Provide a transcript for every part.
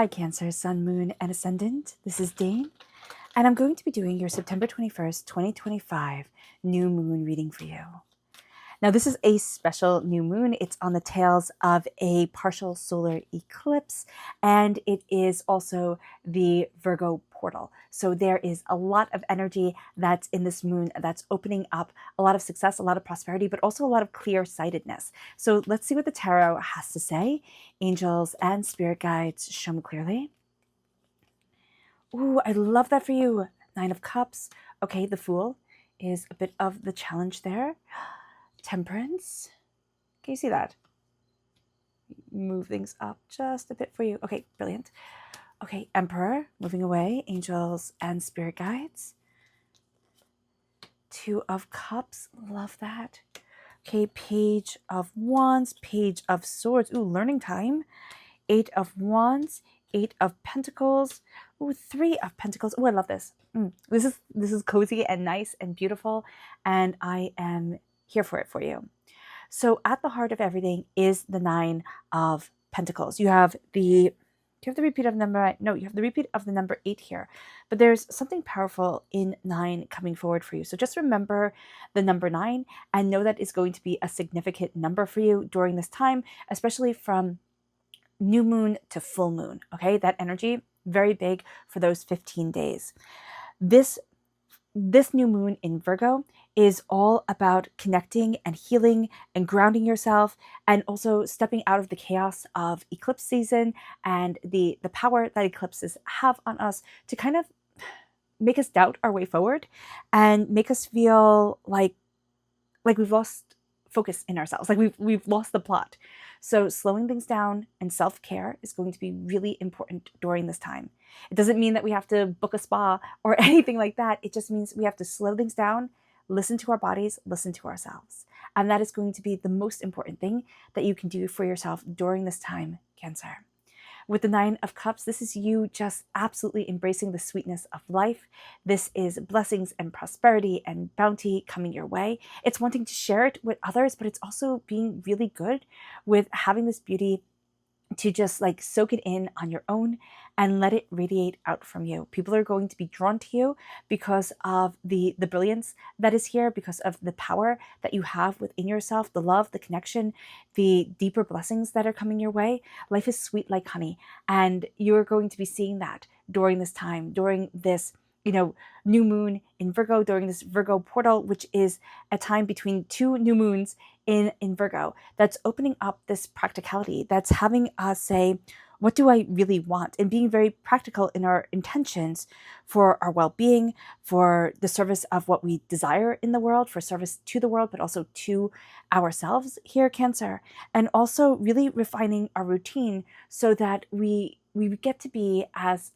Hi Cancer, Sun, Moon, and Ascendant. This is Dane, and I'm going to be doing your September 21st, 2025 new moon reading for you. Now, this is a special new moon. It's on the tails of a partial solar eclipse, and it is also the Virgo portal. So there is a lot of energy that's in this moon that's opening up a lot of success, a lot of prosperity, but also a lot of clear-sightedness. So let's see what the tarot has to say. Angels and spirit guides, show me clearly. Ooh, I love that for you. Nine of Cups. Okay, the Fool is a bit of the challenge there. Temperance. Can you see that? Move things up just a bit for you. Okay, brilliant. Okay, Emperor, moving away. Angels and spirit guides. Two of Cups. Love that. Okay, Page of Wands. Page of Swords. Ooh, learning time. Eight of Wands. Eight of Pentacles. Ooh, Three of Pentacles. Ooh, I love this. This is cozy and nice and beautiful, and I am here for it for you. So at the heart of everything is the Nine of Pentacles. You have the repeat of number, no, you have the repeat of the number 8 here, but there's something powerful in 9 coming forward for you. So just remember the number 9 and know that it's going to be a significant number for you during this time, especially from new moon to full moon. Okay, that energy, very big for those 15 days. This new moon in Virgo is all about connecting and healing and grounding yourself, and also stepping out of the chaos of eclipse season and the power that eclipses have on us to kind of make us doubt our way forward and make us feel like we've lost focus in ourselves, like we've lost the plot. So slowing things down and self-care is going to be really important during this time. It doesn't mean that we have to book a spa or anything like that. It just means we have to slow things down, listen to our bodies, listen to ourselves. And that is going to be the most important thing that you can do for yourself during this time, Cancer. With the Nine of Cups, this is you just absolutely embracing the sweetness of life. This is blessings and prosperity and bounty coming your way. It's wanting to share it with others, but it's also being really good with having this beauty to just like soak it in on your own and let it radiate out from you. People are going to be drawn to you because of the brilliance that is here, because of the power that you have within yourself, the love, the connection, the deeper blessings that are coming your way. Life is sweet like honey, and you're going to be seeing that during this time, during this new moon in Virgo, during this Virgo portal, which is a time between two new moons in Virgo, that's opening up this practicality, that's having us say, what do I really want? And being very practical in our intentions for our well-being, for the service of what we desire in the world, for service to the world, but also to ourselves here, Cancer. And also really refining our routine so that we get to be as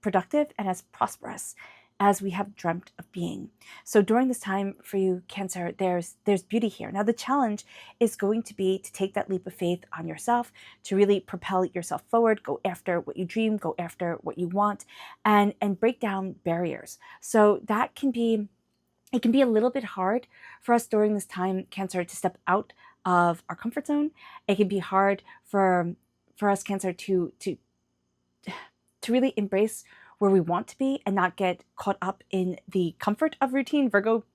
productive and as prosperous as we have dreamt of being. So during this time for you, Cancer, there's beauty here. Now the challenge is going to be to take that leap of faith on yourself, to really propel yourself forward, go after what you dream, go after what you want, and break down barriers. So that can be, it can be a little bit hard for us during this time, Cancer, to step out of our comfort zone. It can be hard for us, Cancer, to really embrace where we want to be and not get caught up in the comfort of routine. Virgo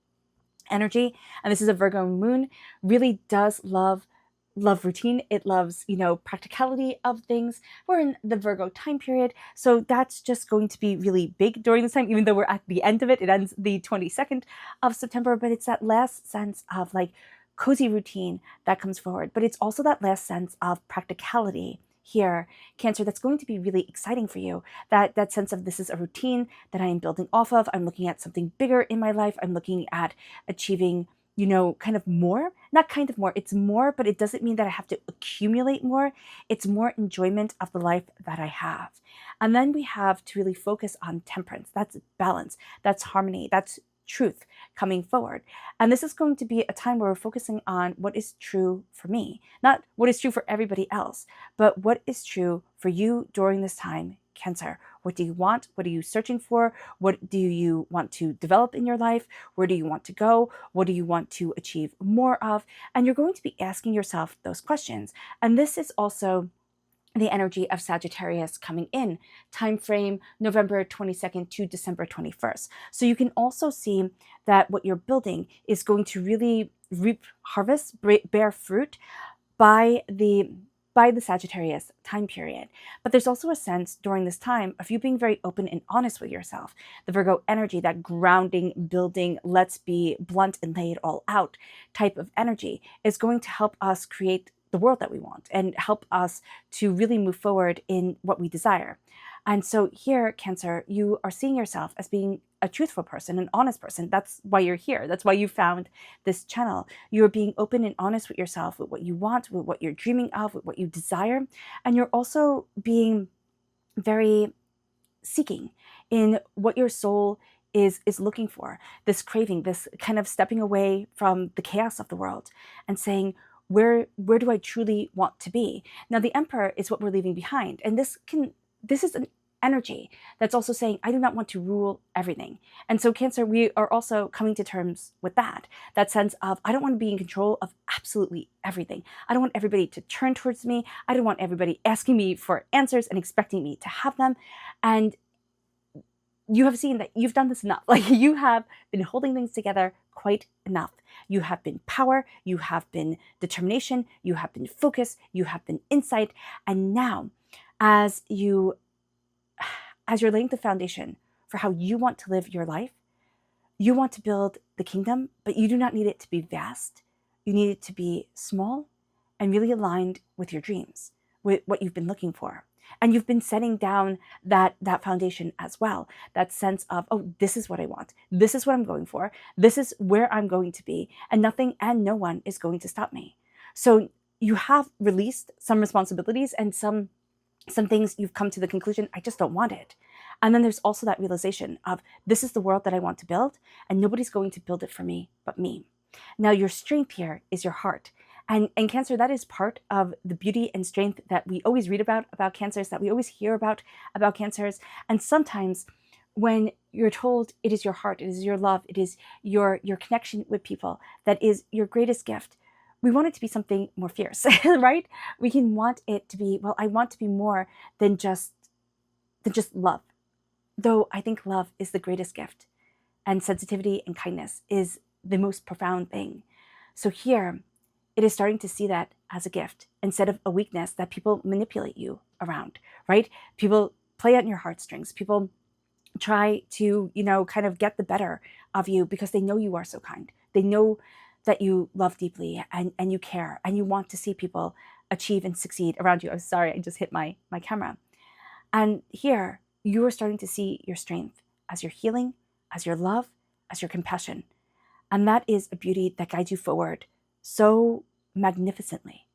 energy, and this is a Virgo moon, really does love routine. It loves, practicality of things. We're in the Virgo time period, so that's just going to be really big during this time, even though we're at the end of it. It ends the 22nd of September, but it's that last sense of like cozy routine that comes forward. But it's also that last sense of practicality here, Cancer, that's going to be really exciting for you. That sense of this is a routine that I am building off of. I'm looking at something bigger in my life. I'm looking at achieving, kind of more. Not kind of more, it's more, but it doesn't mean that I have to accumulate more. It's more enjoyment of the life that I have. And then we have to really focus on temperance. That's balance, that's harmony, that's truth coming forward. And this is going to be a time where we're focusing on what is true for me, not what is true for everybody else, but what is true for you during this time, Cancer. What do you want? What are you searching for? What do you want to develop in your life? Where do you want to go? What do you want to achieve more of? And you're going to be asking yourself those questions. And this is also the energy of Sagittarius coming in, time frame November 22nd to December 21st. So you can also see that what you're building is going to really reap harvest, bear fruit by the Sagittarius time period. But there's also a sense during this time of you being very open and honest with yourself. The Virgo energy, that grounding, building, let's be blunt and lay it all out type of energy, is going to help us create the world that we want and help us to really move forward in what we desire. And so here, Cancer, you are seeing yourself as being a truthful person, an honest person. That's why you're here. That's why you found this channel. You're being open and honest with yourself, with what you want, with what you're dreaming of, with what you desire. And you're also being very seeking in what your soul is looking for, this craving, this kind of stepping away from the chaos of the world and saying, where do I truly want to be? Now, the Emperor is what we're leaving behind. And this is an energy that's also saying, I do not want to rule everything. And so Cancer, we are also coming to terms with that sense of, I don't want to be in control of absolutely everything. I don't want everybody to turn towards me. I don't want everybody asking me for answers and expecting me to have them. And you have seen that you've done this enough. Like, you have been holding things together quite enough. You have been power, you have been determination, you have been focus, you have been insight. And now, as you're laying the foundation for how you want to live your life, you want to build the kingdom, but you do not need it to be vast. You need it to be small and really aligned with your dreams, with what you've been looking for. And you've been setting down that foundation as well, that sense of, oh, this is what I want. This is what I'm going for. This is where I'm going to be, and nothing and no one is going to stop me. So you have released some responsibilities and some things you've come to the conclusion, I just don't want it. And then there's also that realization of, this is the world that I want to build, and nobody's going to build it for me but me. Now, your strength here is your heart. And Cancer, that is part of the beauty and strength that we always read about Cancers, that we always hear about Cancers. And sometimes when you're told it is your heart, it is your love, it is your connection with people, that is your greatest gift, we want it to be something more fierce, right? We can want it to be, well, I want to be more than just love. Though I think love is the greatest gift, and sensitivity and kindness is the most profound thing. So here, it is starting to see that as a gift instead of a weakness that people manipulate you around, right? People play on your heartstrings. People try to, kind of get the better of you because they know you are so kind. They know that you love deeply and you care and you want to see people achieve and succeed around you. I'm sorry, I just hit my camera. And here, you are starting to see your strength as your healing, as your love, as your compassion. And that is a beauty that guides you forward so magnificently.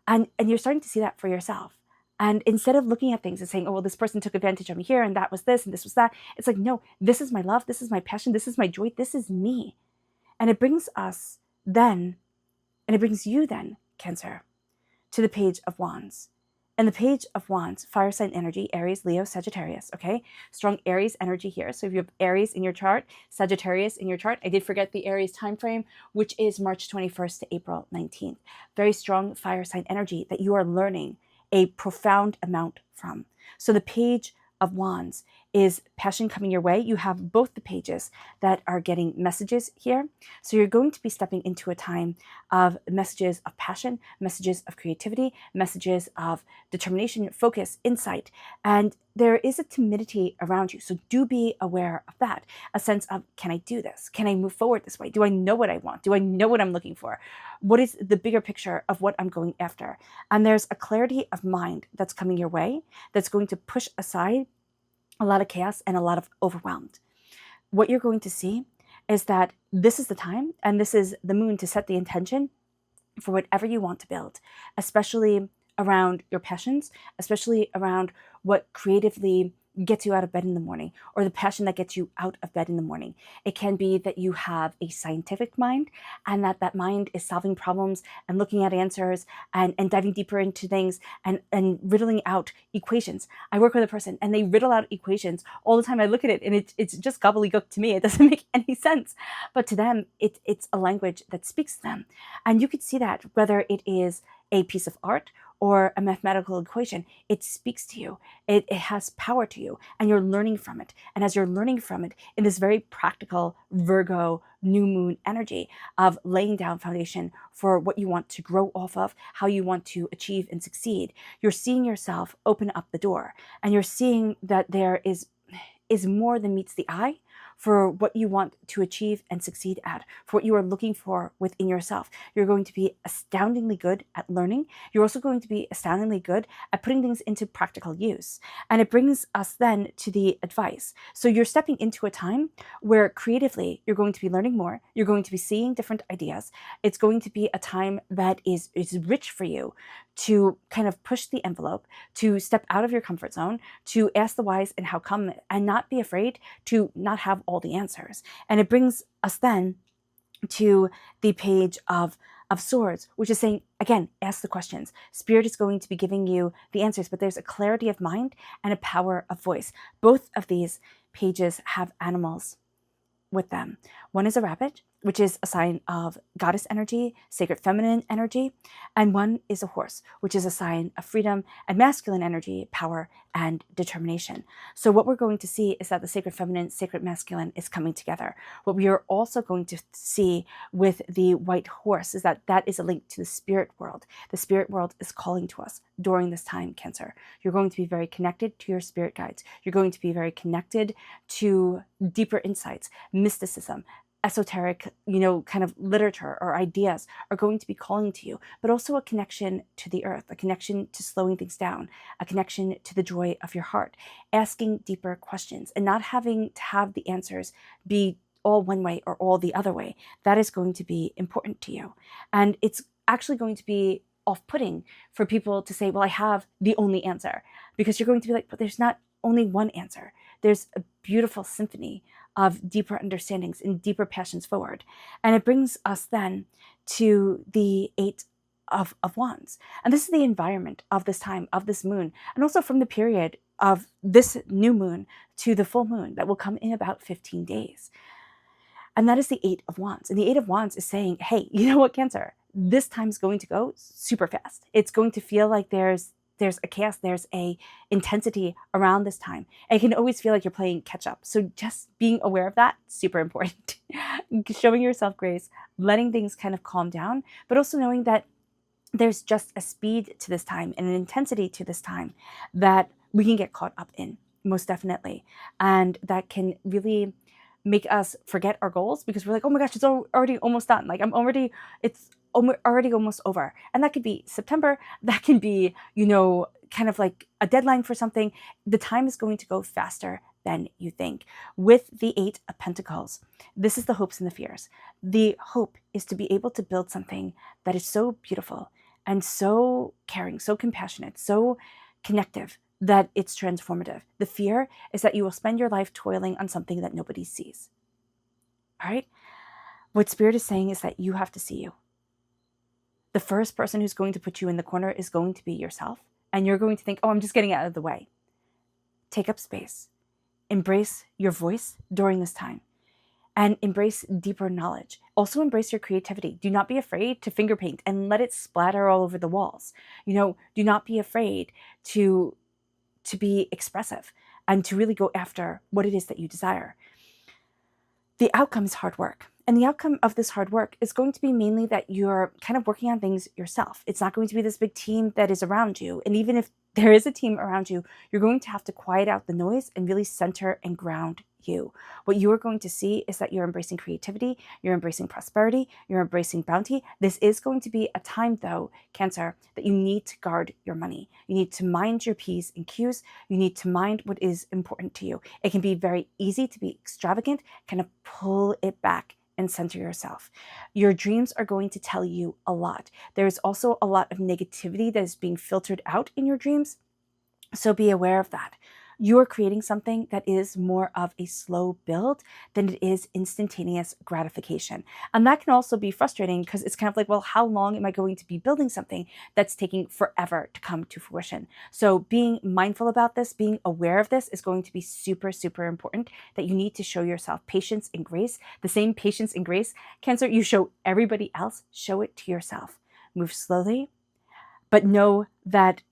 And you're starting to see that for yourself. And instead of looking at things and saying, oh, well, this person took advantage of me here, and that was this, and this was that, it's like, no, this is my love, this is my passion, this is my joy, this is me. And it brings us then, and it brings you then, Cancer, to the Page of Wands. And the Page of Wands, fire sign energy, Aries, Leo, Sagittarius, okay? Strong Aries energy here. So if you have Aries in your chart, Sagittarius in your chart, I did forget the Aries time frame, which is March 21st to April 19th. Very strong fire sign energy that you are learning a profound amount from. So the Page of Wands is passion coming your way. You have both the pages that are getting messages here. So you're going to be stepping into a time of messages of passion, messages of creativity, messages of determination, focus, insight. And there is a timidity around you. So do be aware of that. A sense of, can I do this? Can I move forward this way? Do I know what I want? Do I know what I'm looking for? What is the bigger picture of what I'm going after? And there's a clarity of mind that's coming your way that's going to push aside a lot of chaos and a lot of overwhelmed. What you're going to see is that this is the time and this is the moon to set the intention for whatever you want to build, especially around your passions, especially around what creatively gets you out of bed in the morning, or the passion that gets you out of bed in the morning. It can be that you have a scientific mind and that mind is solving problems and looking at answers and diving deeper into things and riddling out equations. I work with a person and they riddle out equations all the time. I look at it and it's just gobbledygook to me. It doesn't make any sense. But to them, it's a language that speaks to them. And you could see that whether it is a piece of art or a mathematical equation. It speaks to you. It has power to you, and you're learning from it. And as you're learning from it in this very practical Virgo new moon energy of laying down foundation for what you want to grow off of, how you want to achieve and succeed, you're seeing yourself open up the door, and you're seeing that there is more than meets the eye for what you want to achieve and succeed at, for what you are looking for within yourself. You're going to be astoundingly good at learning. You're also going to be astoundingly good at putting things into practical use. And it brings us then to the advice. So you're stepping into a time where creatively you're going to be learning more. You're going to be seeing different ideas. It's going to be a time that is rich for you to kind of push the envelope, to step out of your comfort zone, to ask the whys and how come, and not be afraid to not have all the answers. And it brings us then to the Page of Swords, which is saying, again, ask the questions. Spirit is going to be giving you the answers, but there's a clarity of mind and a power of voice. Both of these pages have animals with them. One is a rabbit, which is a sign of goddess energy, sacred feminine energy, and one is a horse, which is a sign of freedom and masculine energy, power, and determination. So what we're going to see is that the sacred feminine, sacred masculine is coming together. What we are also going to see with the white horse is that that is a link to the spirit world. The spirit world is calling to us during this time, Cancer. You're going to be very connected to your spirit guides. You're going to be very connected to deeper insights, mysticism, esoteric, kind of literature or ideas are going to be calling to you, but also a connection to the earth, a connection to slowing things down, a connection to the joy of your heart, asking deeper questions and not having to have the answers be all one way or all the other way. That is going to be important to you. And it's actually going to be off-putting for people to say, well, I have the only answer, because you're going to be like, but there's not only one answer. There's a beautiful symphony of deeper understandings and deeper passions forward. And it brings us then to the Eight of Wands. And this is the environment of this time, of this moon, and also from the period of this new moon to the full moon that will come in about 15 days. And that is the Eight of Wands. And the Eight of Wands is saying, hey, you know what, Cancer? This time's going to go super fast. It's going to feel like there's a chaos, there's a intensity around this time. And it can always feel like you're playing catch up. So just being aware of that, super important. Showing yourself grace, letting things kind of calm down, but also knowing that there's just a speed to this time and an intensity to this time that we can get caught up in, most definitely. And that can really make us forget our goals because we're like, oh my gosh, it's already almost done. Like it's already almost over. And that could be September. That can be, kind of like a deadline for something. The time is going to go faster than you think. With the Eight of Pentacles, this is the hopes and the fears. The hope is to be able to build something that is so beautiful and so caring, so compassionate, so connective, that it's transformative. The fear is that you will spend your life toiling on something that nobody sees. All right? What Spirit is saying is that you have to see you. The first person who's going to put you in the corner is going to be yourself. And you're going to think, oh, I'm just getting out of the way. Take up space. Embrace your voice during this time. And embrace deeper knowledge. Also embrace your creativity. Do not be afraid to finger paint and let it splatter all over the walls. Do not be afraid to be expressive and to really go after what it is that you desire. The outcome is hard work. And the outcome of this hard work is going to be mainly that you're kind of working on things yourself. It's not going to be this big team that is around you. And even if there is a team around you, you're going to have to quiet out the noise and really center and ground you. What you are going to see is that you're embracing creativity, you're embracing prosperity, you're embracing bounty. This is going to be a time, though, Cancer, that you need to guard your money. You need to mind your P's and Q's. You need to mind what is important to you. It can be very easy to be extravagant, kind of pull it back and center yourself. Your dreams are going to tell you a lot. There's also a lot of negativity that is being filtered out in your dreams, so be aware of that. You are creating something that is more of a slow build than it is instantaneous gratification. And that can also be frustrating because it's kind of like, well, how long am I going to be building something that's taking forever to come to fruition? So being mindful about this, being aware of this is going to be super, super important, that you need to show yourself patience and grace. The same patience and grace, Cancer, you show everybody else, show it to yourself. Move slowly, but know that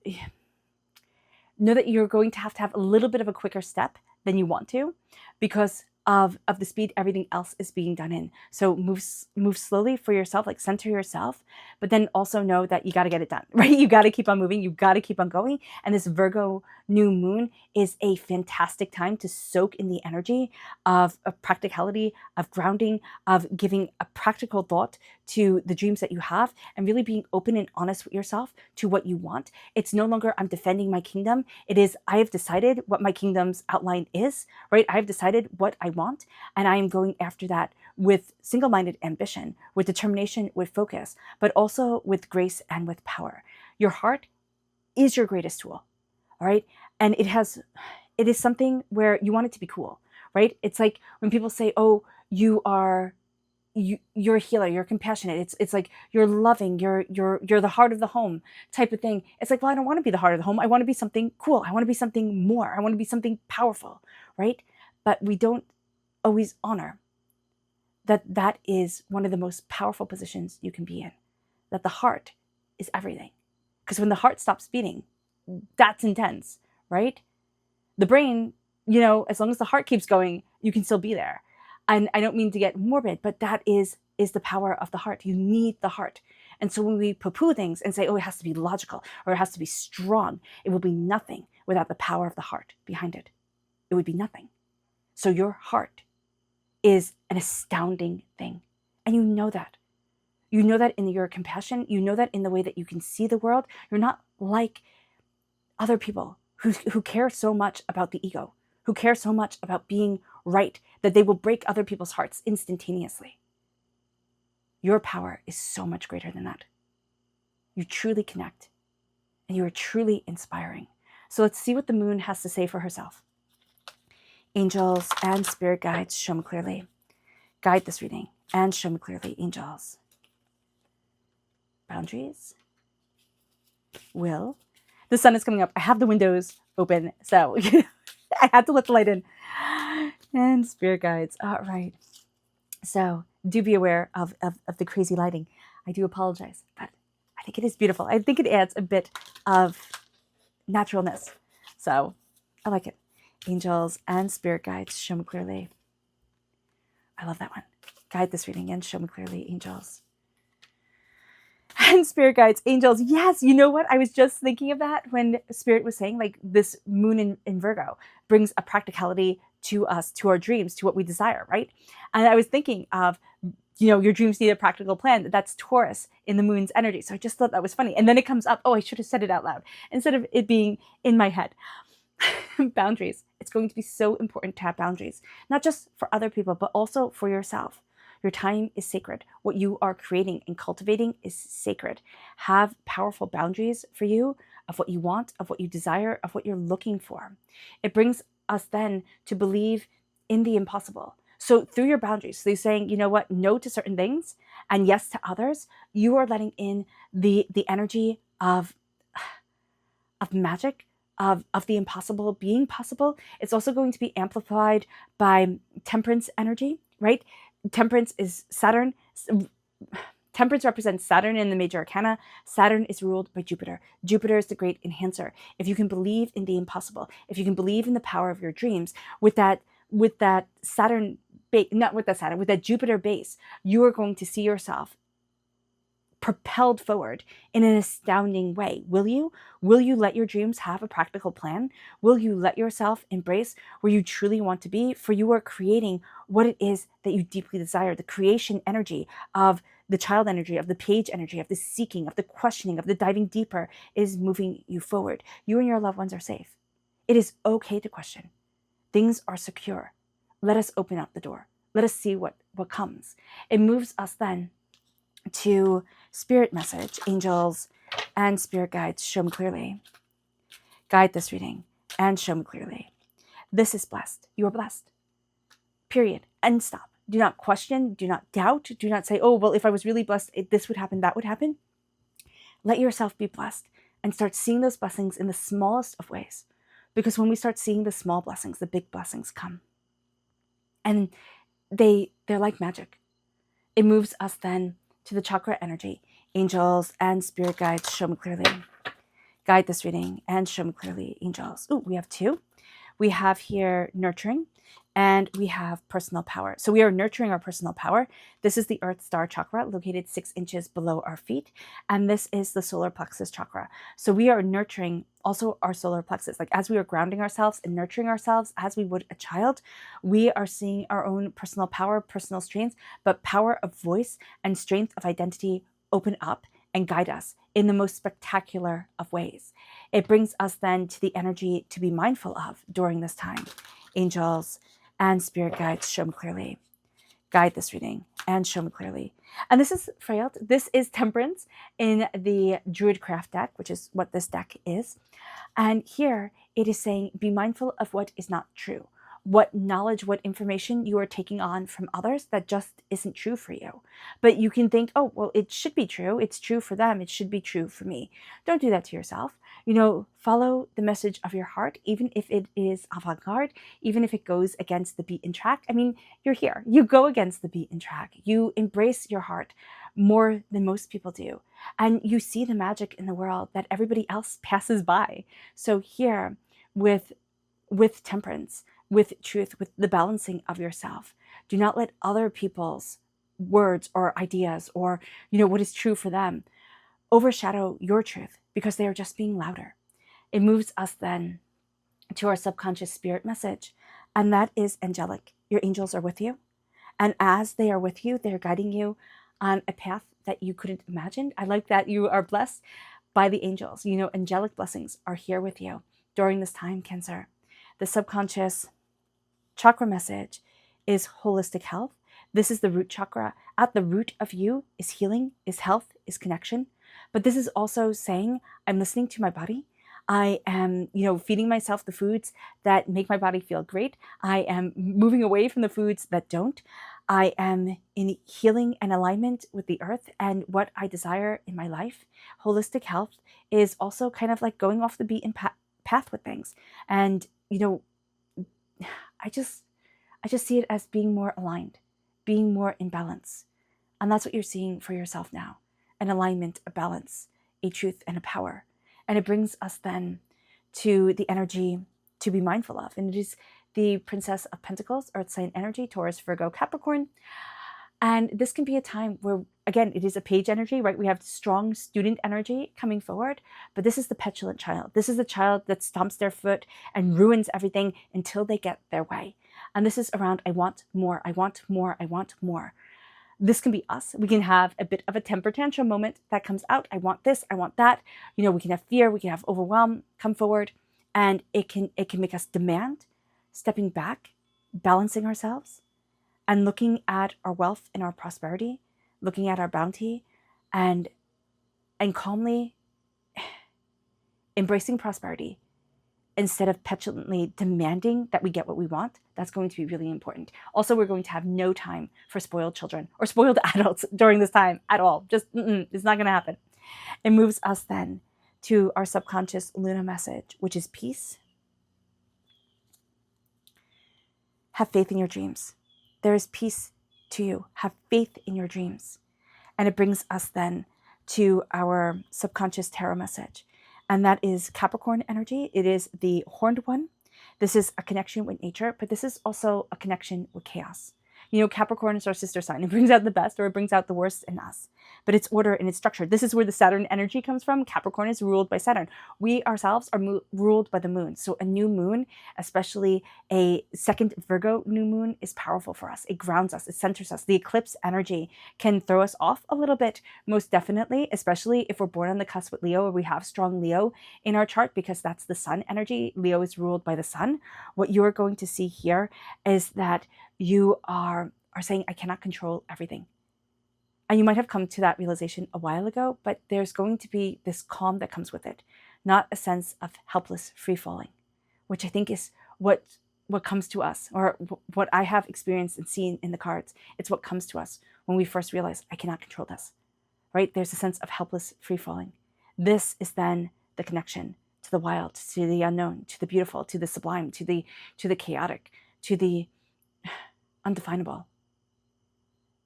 you're going to have a little bit of a quicker step than you want to, because of the speed everything else is being done in. So move slowly for yourself, like center yourself, but then also know that you got to get it done, right? You got to keep on moving, you got to keep on going. And this Virgo new moon is a fantastic time to soak in the energy of practicality, of grounding, of giving a practical thought to the dreams that you have, and really being open and honest with yourself to what you want. It's no longer I'm defending my kingdom. It is I have decided what my kingdom's outline is, right? I have decided what I want, and I am going after that with single-minded ambition, with determination, with focus, but also with grace and with power. Your heart is your greatest tool, all right? And it is something where you want it to be cool, right? It's like when people say, oh, you're a healer, you're compassionate. It's like you're loving, you're the heart of the home type of thing. It's like, well, I don't want to be the heart of the home. I want to be something cool. I want to be something more. I want to be something powerful, right? But we don't always honor that is one of the most powerful positions you can be in, that the heart is everything. Because when the heart stops beating, that's intense, right? The brain, as long as the heart keeps going, you can still be there. And I don't mean to get morbid, but that is the power of the heart. You need the heart. And so when we poo-poo things and say, oh, it has to be logical or it has to be strong, it will be nothing without the power of the heart behind it. It would be nothing. So your heart is an astounding thing. And you know that. You know that in your compassion. You know that in the way that you can see the world. You're not like other people who care so much about the ego, who care so much about being right, that they will break other people's hearts instantaneously. Your power is so much greater than that. You truly connect, and you are truly inspiring. So let's see what the moon has to say for herself. Angels and spirit guides, show me clearly. Guide this reading and show me clearly, angels. Boundaries. Will. The sun is coming up. I have the windows open, so I had to let the light in. And spirit guides. All right. So do be aware of the crazy lighting. I do apologize, but I think it is beautiful. I think it adds a bit of naturalness. So I like it. Angels and spirit guides, show me clearly. I love that one. Guide this reading and show me clearly, angels. And spirit guides, angels. Yes, you know what? I was just thinking of that when Spirit was saying, like, this moon in Virgo brings a practicality to us, to our dreams, to what we desire, right? And I was thinking of, your dreams need a practical plan. That's Taurus in the moon's energy. So I just thought that was funny. And then it comes up, oh, I should have said it out loud instead of it being in my head. Boundaries. It's going to be so important to have boundaries, not just for other people, but also for yourself. Your time is sacred. What you are creating and cultivating is sacred. Have powerful boundaries for you of what you want, of what you desire, of what you're looking for. It brings us then to believe in the impossible. So through your boundaries, so you're saying, you know what, no to certain things and yes to others, you are letting in the energy of magic, of the impossible being possible. It's also going to be amplified by temperance energy, right? Temperance is Saturn. Temperance represents Saturn in the major arcana. Saturn is ruled by Jupiter. Jupiter is the great enhancer. If you can believe in the impossible, if you can believe in the power of your dreams, with that Saturn base, not with that Saturn, with that Jupiter base, you are going to see yourself propelled forward in an astounding way. Will you? Will you let your dreams have a practical plan? Will you let yourself embrace where you truly want to be? For you are creating what it is that you deeply desire. The creation energy of the child energy, of the page energy, of the seeking, of the questioning, of the diving deeper is moving you forward. You and your loved ones are safe. It is okay to question. Things are secure. Let us open up the door. Let us see what comes. It moves us then to spirit message, angels and spirit guides, show me clearly. Guide this reading and show me clearly. This is blessed. You are blessed. Period. And stop. Do not question. Do not doubt. Do not say, oh, well, if I was really blessed, this would happen, that would happen. Let yourself be blessed and start seeing those blessings in the smallest of ways. Because when we start seeing the small blessings, the big blessings come. And they're like magic. It moves us then to the chakra energy, Angels and spirit guides, show me clearly. Guide this reading and show me clearly, angels. Ooh, we have two. We have here nurturing and we have personal power. So we are nurturing our personal power. This is the Earth Star Chakra located 6 inches below our feet. And this is the solar plexus chakra. So we are nurturing also our solar plexus. Like as we are grounding ourselves and nurturing ourselves as we would a child, we are seeing our own personal power, personal strength, but power of voice and strength of identity open up and guide us in the most spectacular of ways. It brings us then to the energy to be mindful of during this time. Angels and spirit guides, show me clearly. Guide this reading and show me clearly. And this is Freyald. This is Temperance in the Druidcraft deck, which is what this deck is. And here it is saying, be mindful of what is not true. What knowledge, what information you are taking on from others that just isn't true for you. But you can think, oh, well, it should be true. It's true for them. It should be true for me. Don't do that to yourself. Follow the message of your heart, even if it is avant-garde, even if it goes against the beaten track. I mean, you're here. You go against the beaten track. You embrace your heart more than most people do. And you see the magic in the world that everybody else passes by. So here, with temperance, with truth, with the balancing of yourself, do not let other people's words or ideas or what is true for them overshadow your truth, because they are just being louder. It moves us then to our subconscious spirit message, and that is angelic. Your angels are with you, and as they are with you, they're guiding you on a path that you couldn't imagine. I like that you are blessed by the angels. Angelic blessings are here with you during this time, Cancer. The subconscious chakra message is holistic health. This is the root chakra. At the root of you is healing, is health, is connection. But this is also saying, I'm listening to my body. I am, feeding myself the foods that make my body feel great. I am moving away from the foods that don't. I am in healing and alignment with the earth and what I desire in my life. Holistic health is also kind of like going off the beaten path with things. And, I just see it as being more aligned, being more in balance. And that's what you're seeing for yourself now. An alignment, a balance, a truth, and a power. And it brings us then to the energy to be mindful of. And it is the Princess of Pentacles, Earth sign energy, Taurus, Virgo, Capricorn. And this can be a time where, again, it is a page energy, right? We have strong student energy coming forward, but this is the petulant child. This is the child that stomps their foot and ruins everything until they get their way. And this is around, I want more, I want more, I want more. This can be us. We can have a bit of a temper tantrum moment that comes out. I want this, I want that. We can have fear, we can have overwhelm come forward, and it can make us demand, stepping back, balancing ourselves, and looking at our wealth and our prosperity, looking at our bounty, and calmly embracing prosperity instead of petulantly demanding that we get what we want. That's going to be really important. Also, we're going to have no time for spoiled children or spoiled adults during this time at all. Just, it's not going to happen. It moves us then to our subconscious Luna message, which is peace. Have faith in your dreams. There is peace to you. Have faith in your dreams. And it brings us then to our subconscious tarot message. And that is Capricorn energy. It is the horned one. This is a connection with nature, but this is also a connection with chaos. Capricorn is our sister sign. It brings out the best or it brings out the worst in us. But it's order and it's structure. This is where the Saturn energy comes from. Capricorn is ruled by Saturn. We ourselves are ruled by the moon. So a new moon, especially a second Virgo new moon, is powerful for us. It grounds us. It centers us. The eclipse energy can throw us off a little bit, most definitely, especially if we're born on the cusp with Leo or we have strong Leo in our chart, because that's the sun energy. Leo is ruled by the sun. What you're going to see here is that you are saying, I cannot control everything. And you might have come to that realization a while ago, but there's going to be this calm that comes with it, not a sense of helpless free falling, which I think is what comes to us, or what I have experienced and seen in the cards. It's what comes to us when we first realize, I cannot control this, right? There's a sense of helpless free falling. This is then the connection to the wild, to the unknown, to the beautiful, to the sublime, to the chaotic, to the undefinable.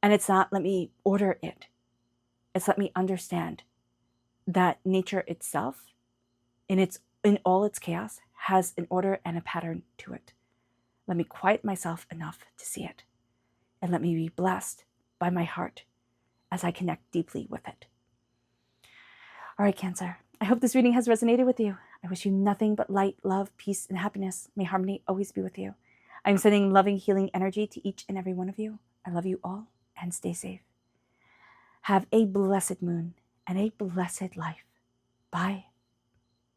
And it's not, let me order it. It's let me understand that nature itself, in all its chaos, has an order and a pattern to it. Let me quiet myself enough to see it, and let me be blessed by my heart as I connect deeply with it. All right, Cancer, I hope this reading has resonated with you. I wish you nothing but light, love, peace, and happiness. May harmony always be with you. I'm sending loving, healing energy to each and every one of you. I love you all, and stay safe. Have a blessed moon and a blessed life. Bye.